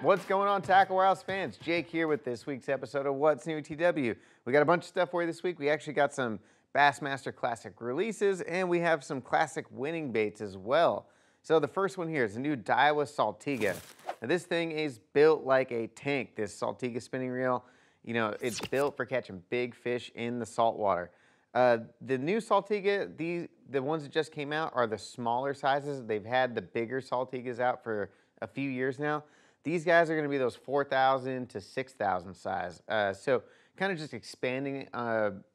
What's going on, Tackle Warehouse fans? Jake here with this week's episode of What's New TW. We got a bunch of stuff for you this week. We actually got some Bassmaster Classic releases, and we have some classic winning baits as well. So the first one here is the new Daiwa Saltiga. Now this thing is built like a tank, this Saltiga spinning reel. You know, it's built for catching big fish in the saltwater. The new Saltiga, the ones that just came out are the smaller sizes. They've had the bigger Saltigas out for a few years now. These guys are going to be those 4,000 to 6,000 size. So kind of just expanding,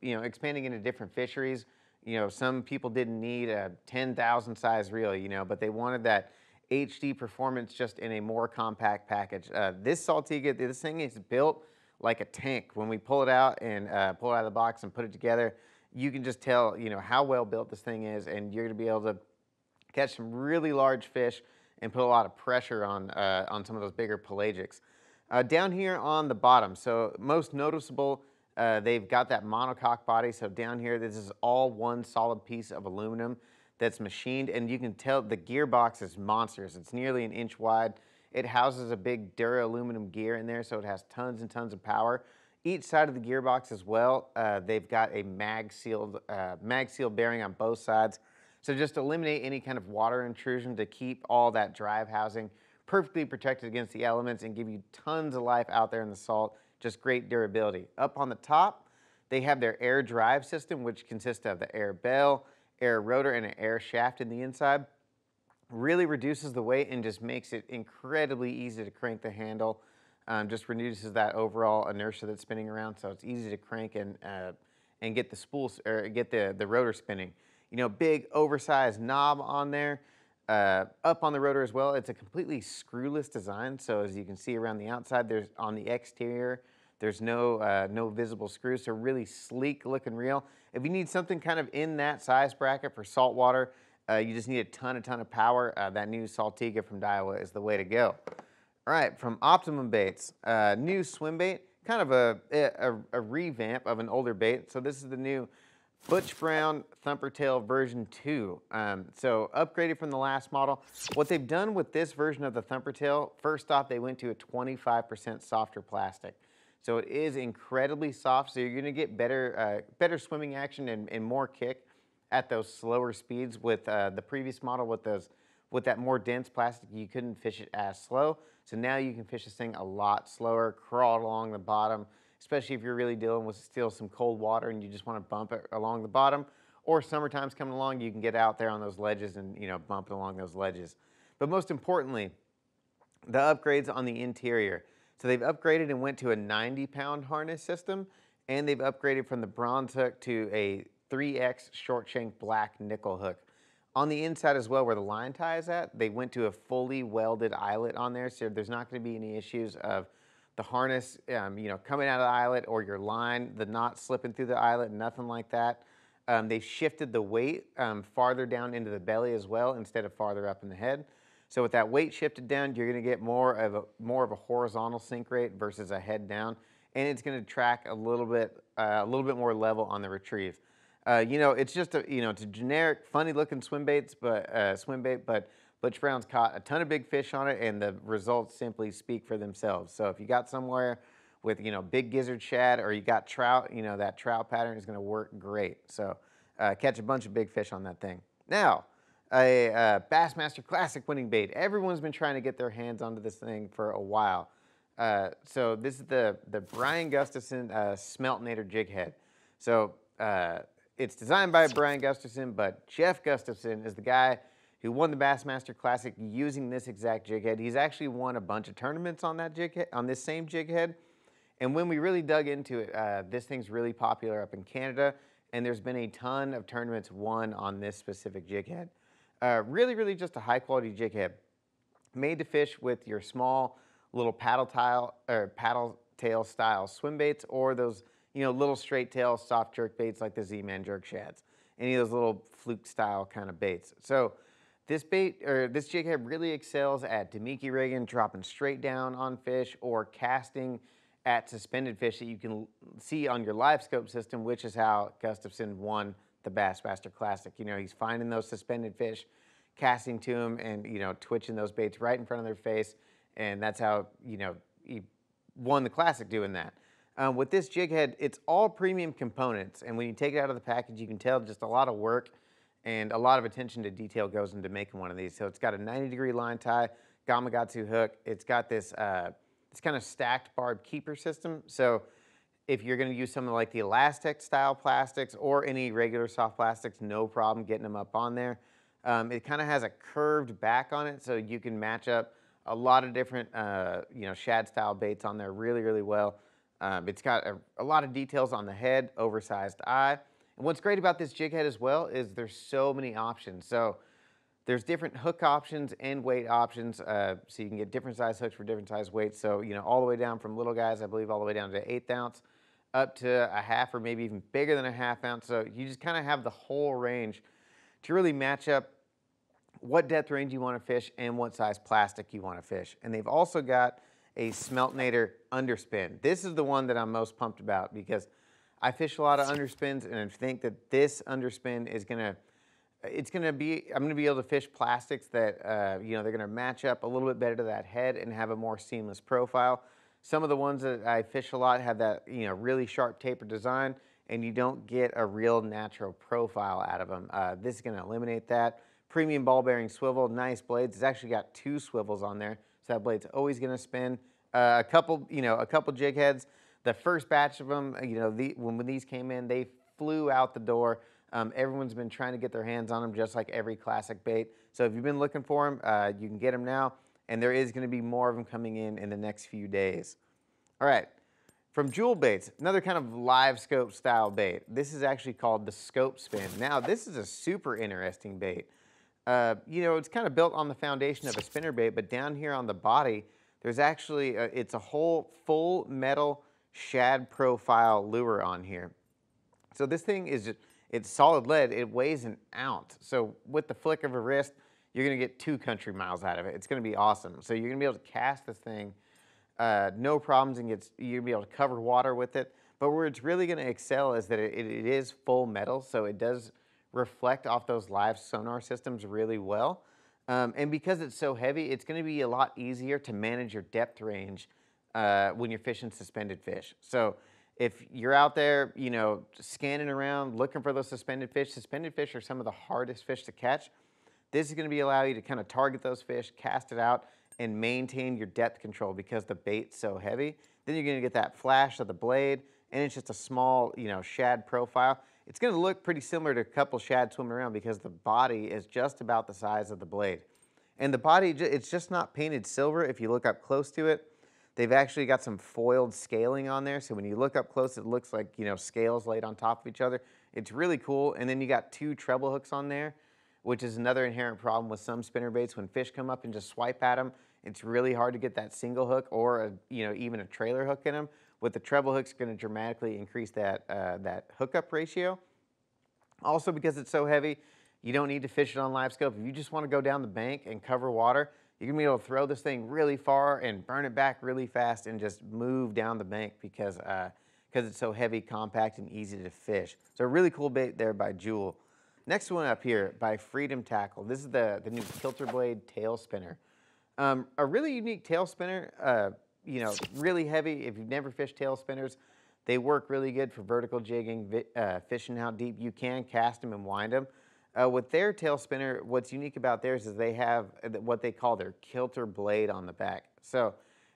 expanding into different fisheries. You know, some people didn't need a 10,000 size reel, but they wanted that HD performance just in a more compact package. This Saltiga, this thing is built like a tank. When we pull it out and pull it out of the box and put it together, you can just tell, how well built this thing is, and you're going to be able to catch some really large fish and put a lot of pressure on some of those bigger pelagics. Down here on the bottom, so most noticeable, they've got that monocoque body. So down here, this is all one solid piece of aluminum that's machined, and you can tell the gearbox is monstrous. It's nearly an inch wide. It houses a big Dura aluminum gear in there, so it has tons and tons of power. Each side of the gearbox as well, they've got a mag seal bearing on both sides. So just eliminate any kind of water intrusion to keep all that drive housing perfectly protected against the elements and give you tons of life out there in the salt. Just great durability. Up on the top, they have their air drive system, which consists of the air bell, air rotor, and an air shaft in the inside. Really reduces the weight and just makes it incredibly easy to crank the handle. Just reduces that overall inertia that's spinning around, so it's easy to crank and get the spools or get the rotor spinning. Big oversized knob on there. Up on the rotor as well, it's a completely screwless design. So as you can see around the outside, on the exterior, there's no visible screws. So really sleek looking reel. If you need something kind of in that size bracket for saltwater, you just need a ton of power. That new Saltiga from Daiwa is the way to go. All right, from Optimum Baits, new Swimbait, kind of a revamp of an older bait. So this is the new Butch Brown Thumper Tail version 2. So upgraded from the last model. What they've done with this version of the Thumper Tail, first off, they went to a 25% softer plastic. So it is incredibly soft, so you're gonna get better swimming action and more kick at those slower speeds. With the previous model with that more dense plastic, you couldn't fish it as slow. So now you can fish this thing a lot slower, crawl along the bottom, especially if you're really dealing with still some cold water and you just want to bump it along the bottom. Or summertime's coming along, you can get out there on those ledges and bump it along those ledges. But most importantly, the upgrades on the interior. So they've upgraded and went to a 90-pound harness system, and they've upgraded from the bronze hook to a 3X short shank black nickel hook. On the inside as well, where the line tie is at, they went to a fully welded eyelet on there, so there's not going to be any issues of the harness, coming out of the eyelet, or your line, the knot slipping through the eyelet, nothing like that. They shifted the weight farther down into the belly as well, instead of farther up in the head. So with that weight shifted down, you're going to get more of a horizontal sink rate versus a head down, and it's going to track a little bit more level on the retrieve. It's just it's a generic, funny-looking swim bait, but Butch Brown's caught a ton of big fish on it, and the results simply speak for themselves. So if you got somewhere with big gizzard shad, or you got trout, that trout pattern is going to work great. So catch a bunch of big fish on that thing. Now, a Bassmaster Classic winning bait. Everyone's been trying to get their hands onto this thing for a while. So this is the Brian Gustafson Smeltinator Jig head. So it's designed by Brian Gustafson, but Jeff Gustafson is the guy who won the Bassmaster Classic using this exact jig head. He's actually won a bunch of tournaments on that jig head, on this same jig head. And when we really dug into it, this thing's really popular up in Canada, and there's been a ton of tournaments won on this specific jig head. Really just a high quality jig head, made to fish with your small little paddle tail style swim baits, or those little straight tail soft jerk baits like the Z-Man jerk shads, any of those little fluke style kind of baits. So this jig head really excels at demicky rigging, dropping straight down on fish, or casting at suspended fish that you can see on your live scope system, which is how Gustafson won the Bassmaster Classic. He's finding those suspended fish, casting to them, and twitching those baits right in front of their face, and that's how, you know, he won the classic doing that. With this jig head, it's all premium components, and when you take it out of the package, you can tell just a lot of work and a lot of attention to detail goes into making one of these. So it's got a 90-degree line tie, Gamakatsu hook. It's got this this kind of stacked barbed keeper system. So if you're going to use something like the Elastic style plastics or any regular soft plastics, no problem getting them up on there. It kind of has a curved back on it, so you can match up a lot of different you know, shad style baits on there really, really well. It's got a lot of details on the head, oversized eye. And what's great about this jig head as well is there's so many options. So there's different hook options and weight options, so you can get different size hooks for different size weights. So, you know, all the way down from little guys, I believe, all the way down to 1/8 ounce, up to a half or maybe even bigger than a 1/2 ounce. So you just kind of have the whole range to really match up what depth range you want to fish and what size plastic you want to fish. And they've also got a Smeltinator Underspin. This is the one that I'm most pumped about because I fish a lot of underspins, and I think that this underspin is I'm gonna be able to fish plastics that, you know, they're gonna match up a little bit better to that head and have a more seamless profile. Some of the ones that I fish a lot have that, you know, really sharp taper design, and you don't get a real natural profile out of them. This is gonna eliminate that. Premium ball bearing swivel, nice blades. It's actually got 2 swivels on there, so that blade's always gonna spin. A couple jig heads. The first batch of them, you know, when these came in, they flew out the door. Everyone's been trying to get their hands on them, just like every classic bait. So if you've been looking for them, you can get them now, and there is going to be more of them coming in the next few days. All right, from Jewel Baits, another kind of live scope style bait. This is actually called the Scope Spin. Now, this is a super interesting bait. You know, it's kind of built on the foundation of a spinner bait, but down here on the body, there's actually, it's a whole full metal shad profile lure on here. So this thing is, it's solid lead. It weighs 1 ounce. So with the flick of a wrist, you're going to get 2 country miles out of it. It's going to be awesome. So you're going to be able to cast this thing, no problems, and you're going to be able to cover water with it. But where it's really going to excel is that it is full metal, so it does reflect off those live sonar systems really well. And because it's so heavy, it's going to be a lot easier to manage your depth range when you're fishing suspended fish. So if you're out there, you know, scanning around, looking for those suspended fish are some of the hardest fish to catch. This is going to allow you to kind of target those fish, cast it out, and maintain your depth control because the bait's so heavy. Then you're going to get that flash of the blade, and it's just a small, you know, shad profile. It's going to look pretty similar to a couple shad swimming around because the body is just about the size of the blade. And the body, it's just not painted silver. If you look up close to it, they've actually got some foiled scaling on there. So when you look up close, it looks like, you know, scales laid on top of each other. It's really cool. And then you got 2 treble hooks on there, which is another inherent problem with some spinner baits. When fish come up and just swipe at them, it's really hard to get that single hook or you know, even a trailer hook in them. With the treble hooks, going to dramatically increase that that hookup ratio. Also, because it's so heavy, you don't need to fish it on live scope. If you just want to go down the bank and cover water, you're going to be able to throw this thing really far and burn it back really fast and just move down the bank because it's so heavy, compact, and easy to fish. So a really cool bait there by Jewel. Next one up here by Freedom Tackle. This is the new Kilter Blade tail spinner. A really unique tail spinner, you know, really heavy. If you've never fished tail spinners, they work really good for vertical jigging, fishing out deep. You can cast them and wind them. With their tail spinner, what's unique about theirs is they have what they call their Kilter blade on the back. So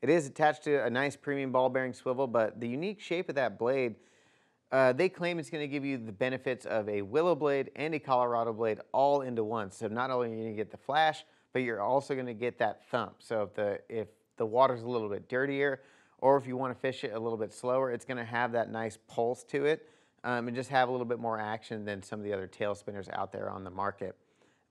it is attached to a nice premium ball bearing swivel, but the unique shape of that blade, they claim it's going to give you the benefits of a willow blade and a Colorado blade all into one. So not only are you going to get the flash, but you're also going to get that thump. So if the water's a little bit dirtier, or if you want to fish it a little bit slower, it's going to have that nice pulse to it. And just have a little bit more action than some of the other tail spinners out there on the market.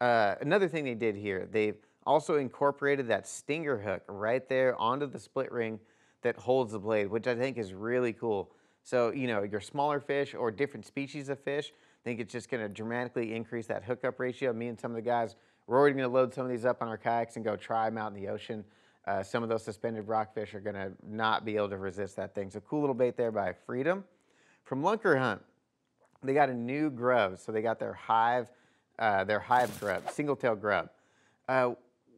Another thing they did here, they've also incorporated that stinger hook right there onto the split ring that holds the blade, which I think is really cool. So, you know, your smaller fish or different species of fish, I think it's just going to dramatically increase that hookup ratio. Me and some of the guys, we're already going to load some of these up on our kayaks and go try them out in the ocean. Some of those suspended rockfish are going to not be able to resist that thing. So cool little bait there by Freedom. From Lunkerhunt, they got a new grub. So they got their Hive grub, single tail grub.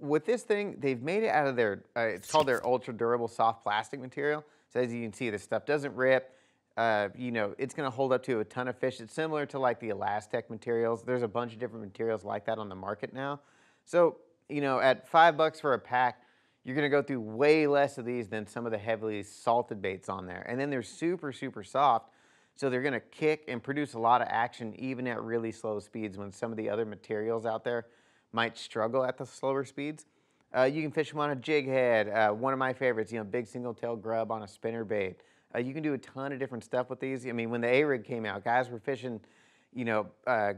with this thing, they've made it out of their, it's called their ultra durable soft plastic material. So as you can see, this stuff doesn't rip. You know, it's going to hold up to a ton of fish. It's similar to like the Elastec materials. There's a bunch of different materials like that on the market now. So, you know, at $5 for a pack, you're going to go through way less of these than some of the heavily salted baits on there. And then they're super, super soft. So they're going to kick and produce a lot of action even at really slow speeds when some of the other materials out there might struggle at the slower speeds. You can fish them on a jig head. One of my favorites, you know, big single tail grub on a spinner bait. You can do a ton of different stuff with these. I mean, when the A-rig came out, guys were fishing, you know,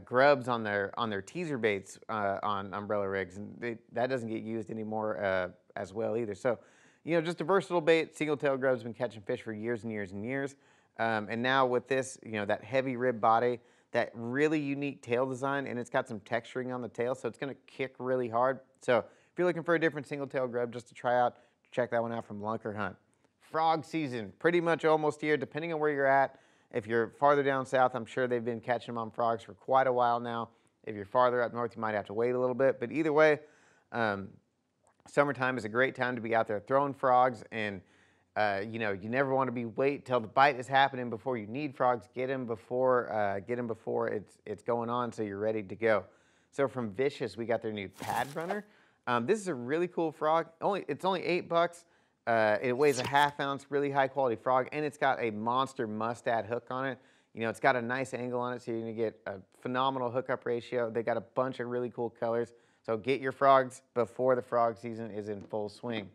grubs on their teaser baits on umbrella rigs, and that doesn't get used anymore as well either. So, you know, just a versatile bait. Single tail grub's been catching fish for years and years and years. And now with this, you know, that heavy rib body, that really unique tail design, and it's got some texturing on the tail, so it's going to kick really hard. So if you're looking for a different single tail grub just to try out, check that one out from Lunkerhunt. Frog season, pretty much almost here, depending on where you're at. If you're farther down south, I'm sure they've been catching them on frogs for quite a while now. If you're farther up north, you might have to wait a little bit. But either way, summertime is a great time to be out there throwing frogs. And, you know, you never want to be wait till the bite is happening before you need frogs. Get them before it's going on so you're ready to go. So from Vicious, we got their new pad runner. This is a really cool frog. It's only $8. It weighs a ½ ounce, really high quality frog, and it's got a monster mustad hook on it. You know, it's got a nice angle on it, so you're gonna get a phenomenal hookup ratio. They got a bunch of really cool colors. So get your frogs before the frog season is in full swing.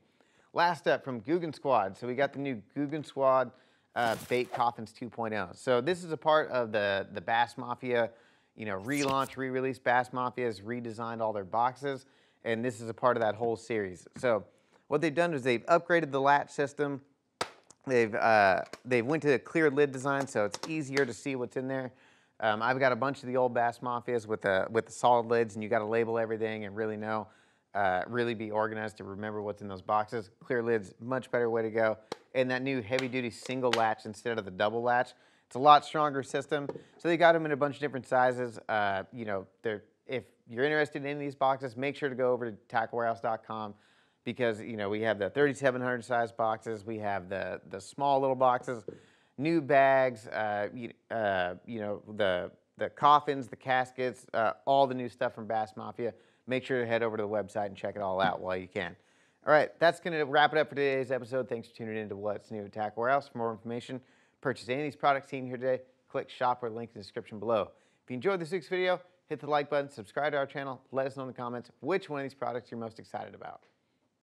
Last up from Googan Squad. So we got the new Googan Squad Bait Coffins 2.0. So this is a part of the Bass Mafia, you know, relaunch, re-release. Bass Mafia has redesigned all their boxes, and this is a part of that whole series. So what they've done is they've upgraded the latch system. They've went to a clear lid design, so it's easier to see what's in there. I've got a bunch of the old Bass Mafias with the solid lids, and you got to label everything and really know, really be organized to remember what's in those boxes. Clear lids, much better way to go. And that new heavy-duty single latch instead of the double latch. It's a lot stronger system. So they got them in a bunch of different sizes. You know, if you're interested in any of these boxes, make sure to go over to tacklewarehouse.com. Because, you know, we have the 3,700 size boxes, we have the small little boxes, new bags, you know, the coffins, the caskets, all the new stuff from Bass Mafia. Make sure to head over to the website and check it all out while you can. All right, that's going to wrap it up for today's episode. Thanks for tuning in to What's New at Tackle Warehouse. For more information, purchase any of these products seen here today, click shop or link in the description below. If you enjoyed this week's video, hit the like button, subscribe to our channel, let us know in the comments which one of these products you're most excited about.